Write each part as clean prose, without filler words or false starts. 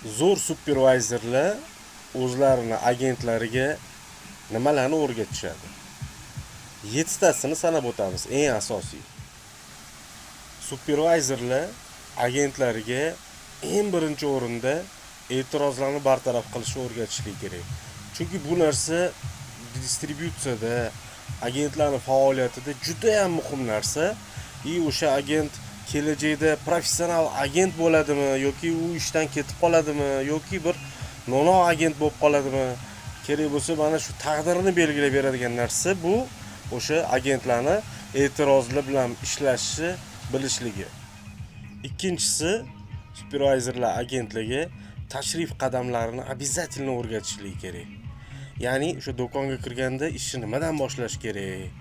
zo'r supervizorlar o'zlarini agentlariga nimalarni o'rgatishadi? 7 tasini sanab o'tamiz. Eng asosiy. Supervizorlar agentlariga eng birinchi o'rinda e'tirozlarni bartaraf qilishni o'rgatishlik kerak. Chunki bu narsa distributsiyada, agentlarning faoliyatida juda ham muhim narsa. O'sha agent kelajakda professional agent bo'ladimi yoki u ishdan ketib qoladimi yoki bir no'noq agent bo'lib qoladimi? Kerak bo'lsa mana shu taqdirini belgilab beradigan narsa bu o'sha agentlarni e'tirozlar bilan ishlashni bilishligi. Ikkinchisi, supervizorlar agentligi tashrif qadamlarini обязательно o'rgatishligi kerak. Ya'ni o'sha do'konga kirganda ishni nimadan boshlash kerak?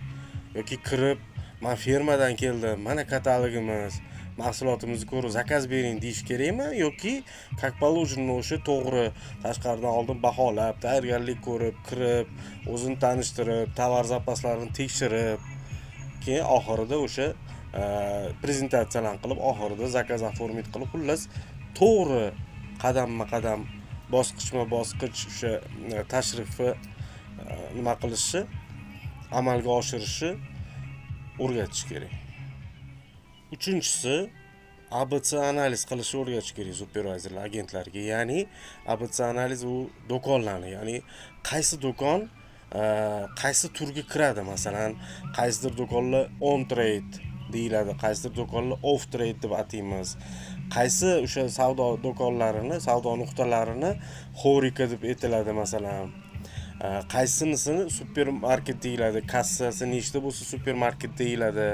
Yoki kirib, "Men fermadan keldim, mana katalogimiz, mahsulotimizni ko'rib zakaz bering" deyish kerakmi yoki как положено o'sha to'g'ri tashqaridan oldin baholab, tayyorgarlik ko'rib, kirib, o'zini tanishtirib, tovar zapaslarini tekshirib, keyin oxirida o'sha prezentatsiyalarni qilib, oxirida zakaz oformit qilib, xullas to'g'ri qadamma-qadam, bosqichma-bosqich o'sha tashrifni nima qilishi, amalga oshirishi o'rgatish kerak. Uchinchisi, ABC analiz qilishni o'rgatish kerak supervizorlar agentlarga. Ya'ni ABC analiz u do'konlarni, ya'ni qaysi do'kon qaysi turga kiradi, masalan, qaysidir do'konlar on trade deyiladi, qaysidir do'konlar off trade deb ataymiz. Qaysi o'sha savdo do'konlarini, savdo nuqtalarini xorika deb aytiladi, masalan. Qaysinisini supermarket deyiladi, kassasi nechta bo'lsa supermarket deyiladi,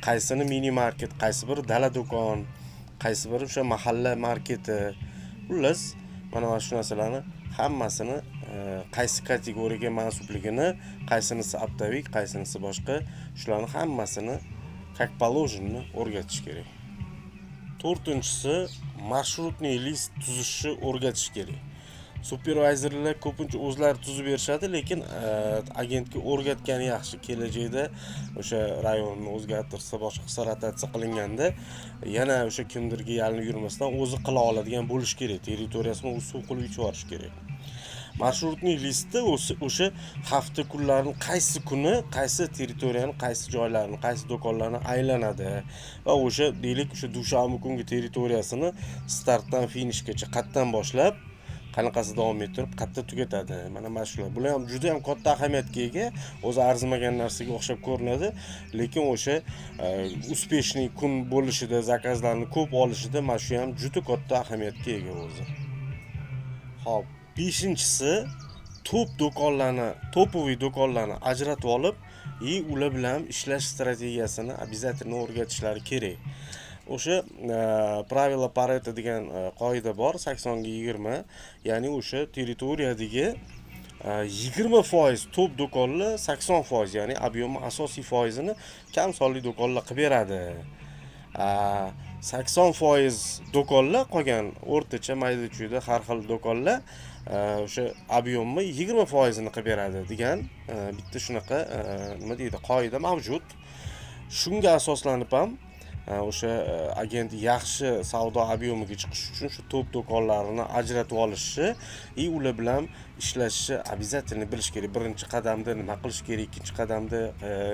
qaysini mini market, qaysi biri dala do'kon, qaysi biri o'sha mahalla marketi. Xullas, mana shu narsalarni hammasini qaysi kategoriyaga mansubligini, qaysinisi optavik, qaysinisi boshqa, shularni hammasini как положено o'rgatish kerak. To'rtinchisi, marshrutniy list tuzishni o'rgatish kerak. Supervizorlar ko'pincha o'zlari tuzib berishadi, lekin agentga o'rgatgani yaxshi. Kelajakda o'sha rayonni o'zgartirsa, boshqa rotatsiya qilinganda yana o'sha kimdirga yalinib yurmasdan o'zi qila oladigan bo'lish kerak. Territoriyasini o'zi suv qilib ichib olish kerak. Marshrutniy listda o'sha hafta kunlarini qaysi kuni, qaysi territoriyani, qaysi joylarni, qaysi do'konlarni aylanadi va o'sha deylik o'sha dushanba kungi territoriyasini startdan finishgacha qayerdan boshlab qanaqasi davom ettirib qayerda tugatadi. Mana shular. Bular ham juda ham katta ahamiyatga ega, o'zi arzimagan narsaga o'xshab ko'rinadi, lekin o'sha uspeshniy kun bo'lishida, zakazlarni ko'p olishida mana shu ham juda katta ahamiyatga ega o'zi. Xo'p, beshinchisi, topoviy do'konlarni ajratib olib, ular bilan ishlash strategiyasini обязательно o'rgatishlari kerak. O'sha pravilo Pareto degan qoida bor, 80-20, ya'ni o'sha territoriyadagi 20% top do'konlar 80%, ya'ni ob'yemi asosiy foizini kam sonli do'konlar qilib beradi. 80% do'konlar qolgan o'rtacha mayda-chuyda har xil do'konlar o'sha ob'yemni 20% ni qilib beradi degan bitta shunaqa nima deydi, qoida mavjud. Shunga asoslanib ham o'sha agent yaxshi savdo ob'yemiga chiqish uchun shu top do'konlarini ajratib olishi, ular bilan ishlashni обязательно bilish kerak. Birinchi qadamda nima qilish kerak, ikkinchi qadamda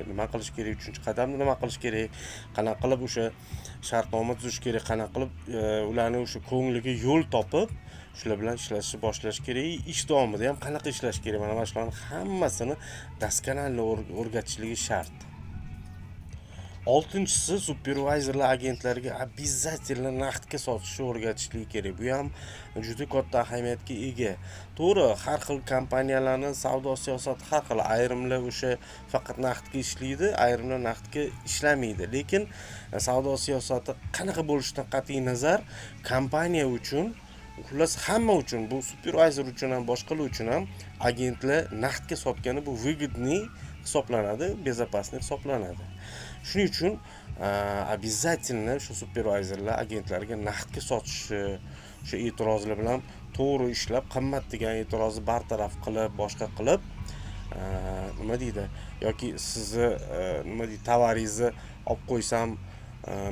nima qilish kerak, uchinchi qadamda nima qilish kerak, qanaqa qilib o'sha shartnoma tuzish kerak, qanaqa qilib ularni o'sha ko'ngliga yo'l topib shular bilan ishlashni boshlash kerak. Ish davomida ham qanaqa ishlash kerak, mana shularning hammasini doskонально o'rgatishligi shart. Oltinchisi, supervizorlar agentlarga обязательно naqdga sotishni o'rgatishligi kerak. Bu ham juda katta ahamiyatga ega. To'g'ri, har xil kompaniyalarning savdo siyosati har xil. Ayrimlar o'sha faqat naqdga ishlaydi, ayrimlar naqdga ishlamaydi. Lekin savdo siyosati qanaqa bo'lishidan qat'iy nazar, kompaniya uchun, xullas hamma uchun, bu supervizor uchun ham, boshqalar uchun ham agentlar naqdga sotgani bu выгодный hisoblanadi, безопасный hisoblanadi. Shuning uchun обязательно shu supervizorlar agentlarga naqdga sotishi, o'sha e'tirozlar bilan to'g'ri ishlab, qimmat degan e'tirozni bartaraf qilib, boshqa qilib, nima deydi, yoki sizni nima deydi, tovaringizni olib qo'ysam,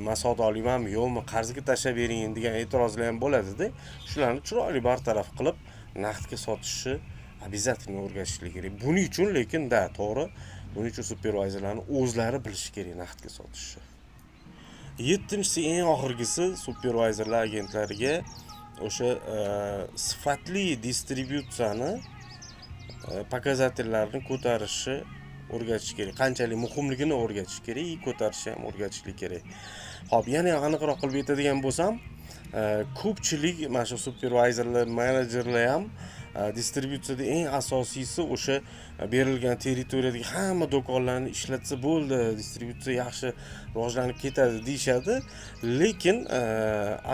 man savdo olmaymanmi yo'qmi, qarzga tashlab bering degan e'tirozlar ham bo'ladida. Shularni chiroyli bartaraf qilib, naqdga sotishni обязательно o'rgatishlik kerak. Buning uchun lekin to'g'ri, buning uchun supervizorlarni o'zlari bilishi kerak naqdga sotishni. 7-si eng oxirgisi supervizorlar agentlariga o'sha sifatli distributsiyani pokazatellarni ko'tarishni o'rgatish kerak. Qanchalik muhimligini o'rgatish kerak, ko'tarishni ham o'rgatishlik kerak. Xo'p, yana aniqroq qilib aytadigan bo'lsam, ko'pchilik mana shu supervizorlar, menejerlar ham distributsiyada eng asosiysi o'sha berilgan territoriyadagi hamma do'konlarni ishlatsa bo'ldi, distributsiya yaxshi rivojlanib ketadi deyshadi, lekin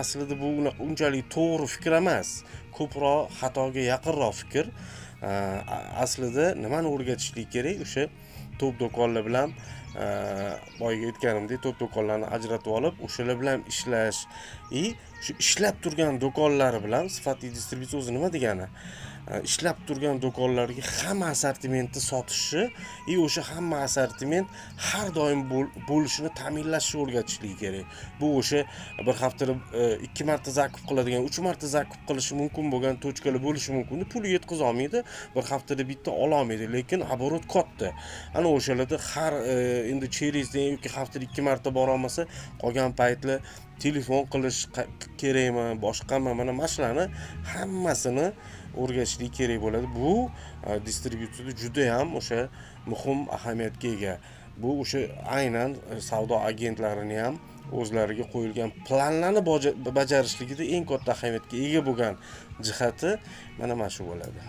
aslida bu unchalik to'g'ri fikr emas. Ko'proq xatoga yaqinroq fikr. Aslida nimani o'rgatishlik kerak? O'sha to'p do'konlar bilan boyga aytganimdek, to'p do'konlarni ajratib olib, o'shalar bilan ishlash, shu ishlab turgan do'konlari bilan sifatli distributsiya o'zi nima degani? Ishlab turgan do'konlarga hamma assortimentni sotishi, o'sha hamma assortiment har doim bo'lishini ta'minlashni o'rgatishlik kerak. Bu o'sha bir haftada 2 marta zakup qiladigan, 3 marta zakup qilishi mumkin bo'lgan tochkalar bo'lishi mumkin. Puli yetkiza olmaydi, bir haftada bitta ola olmaydi, lekin оборот katta. Ana o'shalarda har endi cherizdan yoki haftada 2 marta bora olmasa, qolgan paytlar telefon qilish kerakmi, boshqami, mana shularni hammasini o'rgatishlik kerak bo'ladi. Bu distributsiyada juda ham o'sha muhim ahamiyatga ega. Bu o'sha aynan savdo agentlarini ham o'zlariga qo'yilgan planlarni bajarishligida eng katta ahamiyatga ega bo'lgan jihati mana shu bo'ladi.